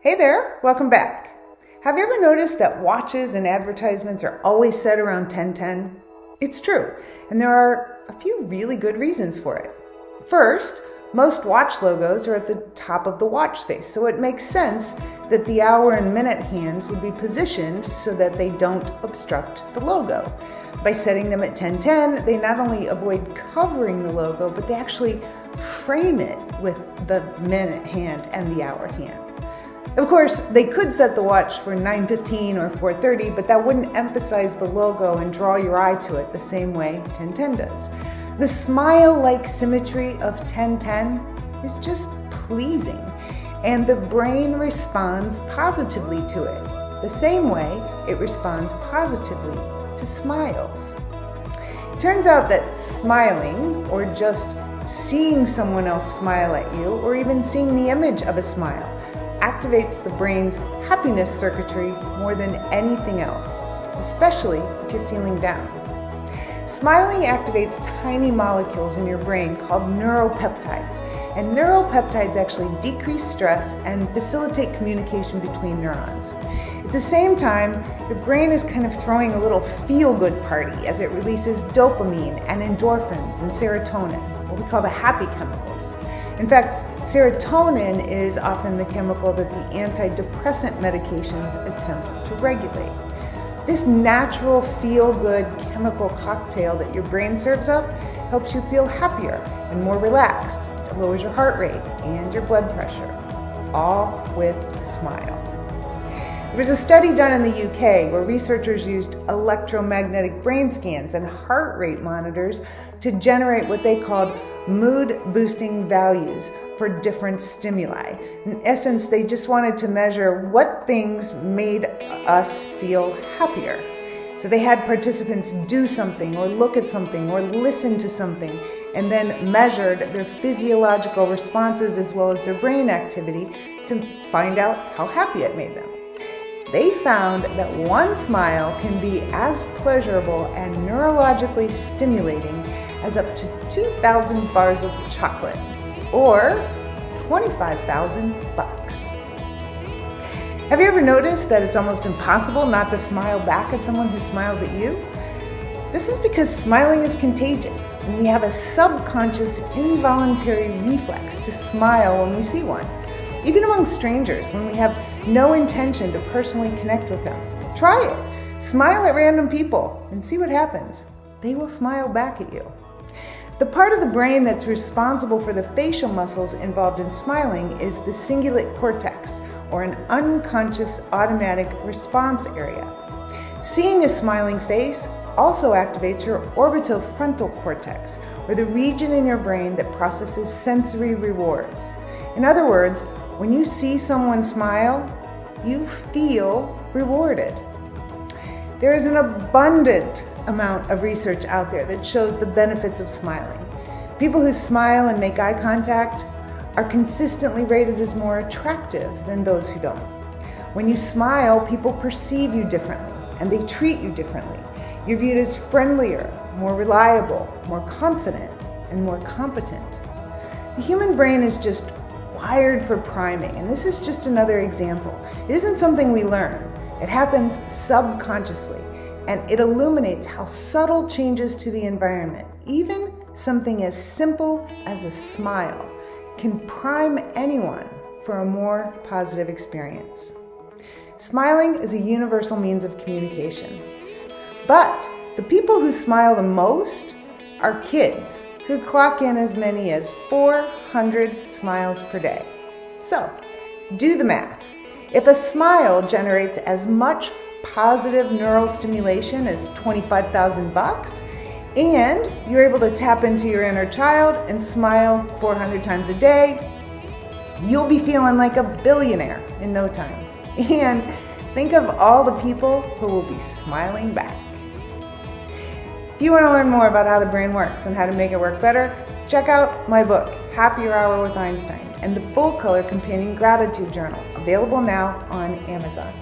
Hey there, welcome back. Have you ever noticed that watches and advertisements are always set around 10:10? It's true, and there are a few really good reasons for it. First, most watch logos are at the top of the watch face, so it makes sense that the hour and minute hands would be positioned so that they don't obstruct the logo. By setting them at 10:10, they not only avoid covering the logo, but they actually frame it with the minute hand and the hour hand. Of course, they could set the watch for 9:15 or 4:30, but that wouldn't emphasize the logo and draw your eye to it the same way 10:10 does. The smile-like symmetry of 10:10 is just pleasing, and the brain responds positively to it, the same way it responds positively to smiles. It turns out that smiling, or just seeing someone else smile at you, or even seeing the image of a smile, activates the brain's happiness circuitry more than anything else, especially if you're feeling down. Smiling activates tiny molecules in your brain called neuropeptides, and neuropeptides actually decrease stress and facilitate communication between neurons. At the same time, your brain is kind of throwing a little feel-good party as it releases dopamine and endorphins and serotonin, what we call the happy chemicals. In fact, serotonin is often the chemical that the antidepressant medications attempt to regulate. This natural feel-good chemical cocktail that your brain serves up helps you feel happier and more relaxed. It lowers your heart rate and your blood pressure, all with a smile. There was a study done in the UK where researchers used electromagnetic brain scans and heart rate monitors to generate what they called mood-boosting values for different stimuli. In essence, they just wanted to measure what things made us feel happier. So they had participants do something or look at something or listen to something, and then measured their physiological responses as well as their brain activity to find out how happy it made them. They found that one smile can be as pleasurable and neurologically stimulating as up to 2,000 bars of chocolate, or 25,000 bucks. Have you ever noticed that it's almost impossible not to smile back at someone who smiles at you? This is because smiling is contagious, and we have a subconscious, involuntary reflex to smile when we see one. Even among strangers, when we have no intention to personally connect with them. Try it. Smile at random people and see what happens. They will smile back at you. The part of the brain that's responsible for the facial muscles involved in smiling is the cingulate cortex, or an unconscious automatic response area. Seeing a smiling face also activates your orbitofrontal cortex, or the region in your brain that processes sensory rewards. In other words, when you see someone smile, you feel rewarded. There is an abundant amount of research out there that shows the benefits of smiling. People who smile and make eye contact are consistently rated as more attractive than those who don't. When you smile, people perceive you differently, and they treat you differently. You're viewed as friendlier, more reliable, more confident, and more competent. The human brain is just wired for priming, and this is just another example. It isn't something we learn. It happens subconsciously, and it illuminates how subtle changes to the environment, even something as simple as a smile, can prime anyone for a more positive experience. Smiling is a universal means of communication, but the people who smile the most are kids, who clock in as many as 400 smiles per day. So, do the math. If a smile generates as much positive neural stimulation as 25,000 bucks, and you're able to tap into your inner child and smile 400 times a day, you'll be feeling like a billionaire in no time. And think of all the people who will be smiling back. If you want to learn more about how the brain works and how to make it work better, check out my book, Happier Hour with Einstein, and the full-color companion gratitude journal, available now on Amazon.